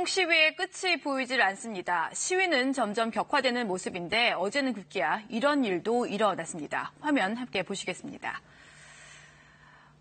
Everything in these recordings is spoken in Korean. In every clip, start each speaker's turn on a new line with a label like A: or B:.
A: 홍콩 시위의 끝이 보이질 않습니다. 시위는 점점 격화되는 모습인데 어제는 급기야 이런 일도 일어났습니다. 화면 함께 보시겠습니다.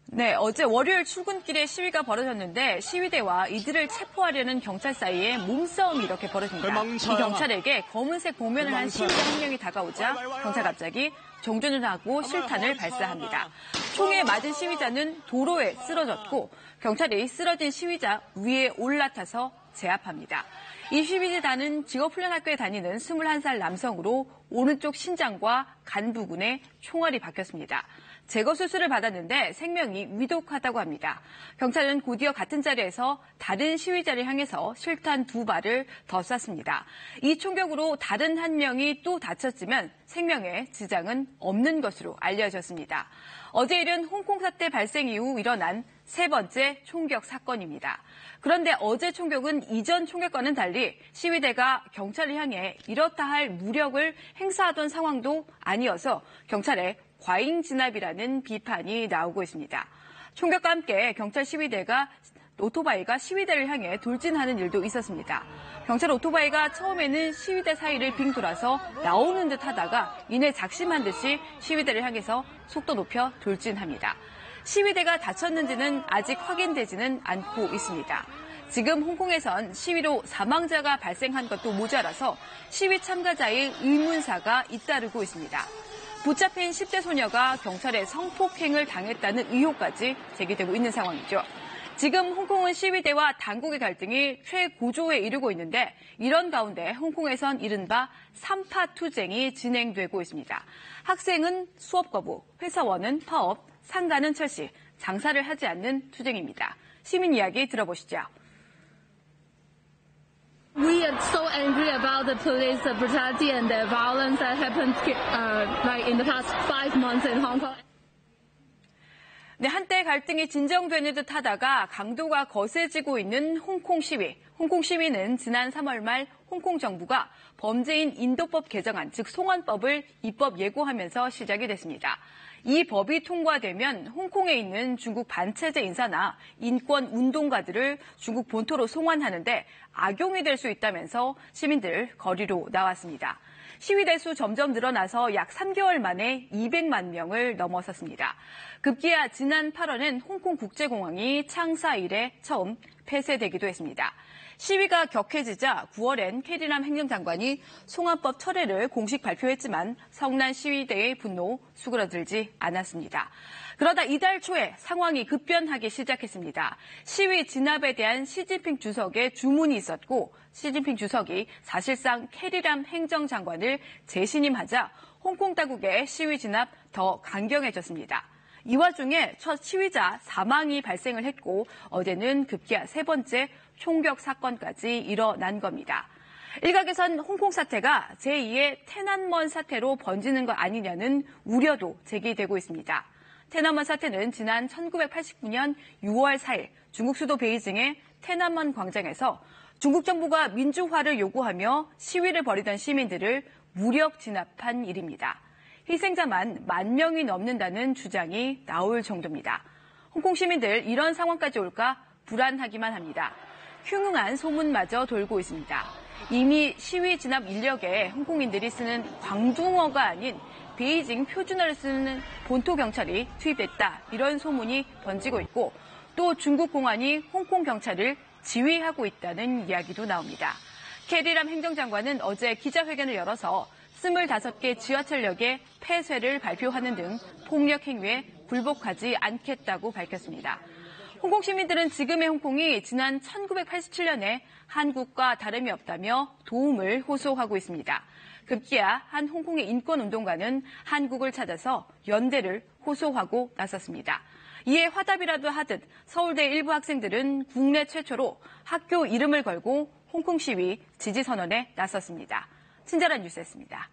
A: 네, 어제 월요일 출근길에 시위가 벌어졌는데 시위대와 이들을 체포하려는 경찰 사이에 몸싸움이 이렇게 벌어집니다. 이 경찰에게 검은색 복면을 한 시위대 한 명이 다가오자 경찰 갑자기 정전을 하고 실탄을 발사합니다. 총에 맞은 시위자는 도로에 쓰러졌고 경찰이 쓰러진 시위자 위에 올라타서 제압합니다. 이 시위자는 직업훈련학교에 다니는 21살 남성으로 오른쪽 신장과 간 부근에 총알이 박혔습니다. 제거 수술을 받았는데 생명이 위독하다고 합니다. 경찰은 곧이어 같은 자리에서 다른 시위자를 향해서 실탄 2발을 더 쐈습니다. 이 총격으로 다른 한 명이 또 다쳤지만 생명에 지장은 없는 것으로 알려졌습니다. 어제 일은 홍콩 사태 발생 이후 일어난 세 번째 총격 사건입니다. 그런데 어제 총격은 이전 총격과는 달리 시위대가 경찰을 향해 이렇다 할 무력을 행사하던 상황도 아니어서 경찰의 과잉 진압이라는 비판이 나오고 있습니다. 총격과 함께 경찰 시위대가 오토바이가 시위대를 향해 돌진하는 일도 있었습니다. 경찰 오토바이가 처음에는 시위대 사이를 빙 돌아서 나오는 듯 하다가 이내 작심한 듯이 시위대를 향해서 속도 높여 돌진합니다. 시위대가 다쳤는지는 아직 확인되지는 않고 있습니다. 지금 홍콩에선 시위로 사망자가 발생한 것도 모자라서 시위 참가자의 의문사가 잇따르고 있습니다. 붙잡힌 10대 소녀가 경찰의 성폭행을 당했다는 의혹까지 제기되고 있는 상황이죠. 지금 홍콩은 시위대와 당국의 갈등이 최고조에 이르고 있는데 이런 가운데 홍콩에선 이른바 3파 투쟁이 진행되고 있습니다. 학생은 수업 거부, 회사원은 파업, 상가는 철시, 장사를 하지 않는 투쟁입니다. 시민 이야기 들어보시죠.
B: We are so angry about the police brutality and the violence that happened like in the past 5 months in Hong Kong.
A: 네, 한때 갈등이 진정되는 듯 하다가 강도가 거세지고 있는 홍콩 시위. 홍콩 시위는 지난 3월 말 홍콩 정부가 범죄인 인도법 개정안, 즉 송환법을 입법 예고하면서 시작이 됐습니다. 이 법이 통과되면 홍콩에 있는 중국 반체제 인사나 인권 운동가들을 중국 본토로 송환하는데 악용이 될 수 있다면서 시민들 거리로 나왔습니다. 시위 대수 점점 늘어나서 약 3개월 만에 200만 명을 넘어섰습니다. 급기야 지난 8월엔 홍콩 국제공항이 창사 이래 처음 폐쇄되기도 했습니다. 시위가 격해지자 9월엔 캐리람 행정장관이 송환법 철회를 공식 발표했지만 성난 시위대의 분노 수그러들지 않았습니다. 그러다 이달 초에 상황이 급변하기 시작했습니다. 시위 진압에 대한 시진핑 주석의 주문이 있었고 시진핑 주석이 사실상 캐리람 행정장관을 재신임하자 홍콩 당국의 시위 진압 더 강경해졌습니다. 이 와중에 첫 시위자 사망이 발생을 했고 어제는 급기야 세 번째 총격 사건까지 일어난 겁니다. 일각에선 홍콩 사태가 제2의 테난먼 사태로 번지는 것 아니냐는 우려도 제기되고 있습니다. 테난먼 사태는 지난 1989년 6월 4일 중국 수도 베이징의 테난먼 광장에서 중국 정부가 민주화를 요구하며 시위를 벌이던 시민들을 무력 진압한 일입니다. 희생자만 10,000명이 넘는다는 주장이 나올 정도입니다. 홍콩 시민들 이런 상황까지 올까 불안하기만 합니다. 흉흉한 소문마저 돌고 있습니다. 이미 시위 진압 인력에 홍콩인들이 쓰는 광둥어가 아닌 베이징 표준어를 쓰는 본토 경찰이 투입됐다. 이런 소문이 번지고 있고 또 중국 공안이 홍콩 경찰을 지휘하고 있다는 이야기도 나옵니다. 캐리람 행정장관은 어제 기자회견을 열어서 25개 지하철역의 폐쇄를 발표하는 등 폭력 행위에 굴복하지 않겠다고 밝혔습니다. 홍콩 시민들은 지금의 홍콩이 지난 1987년에 한국과 다름이 없다며 도움을 호소하고 있습니다. 급기야 한 홍콩의 인권운동가는 한국을 찾아서 연대를 호소하고 나섰습니다. 이에 화답이라도 하듯 서울대 일부 학생들은 국내 최초로 학교 이름을 걸고 홍콩 시위 지지 선언에 나섰습니다. 친절한 뉴스였습니다.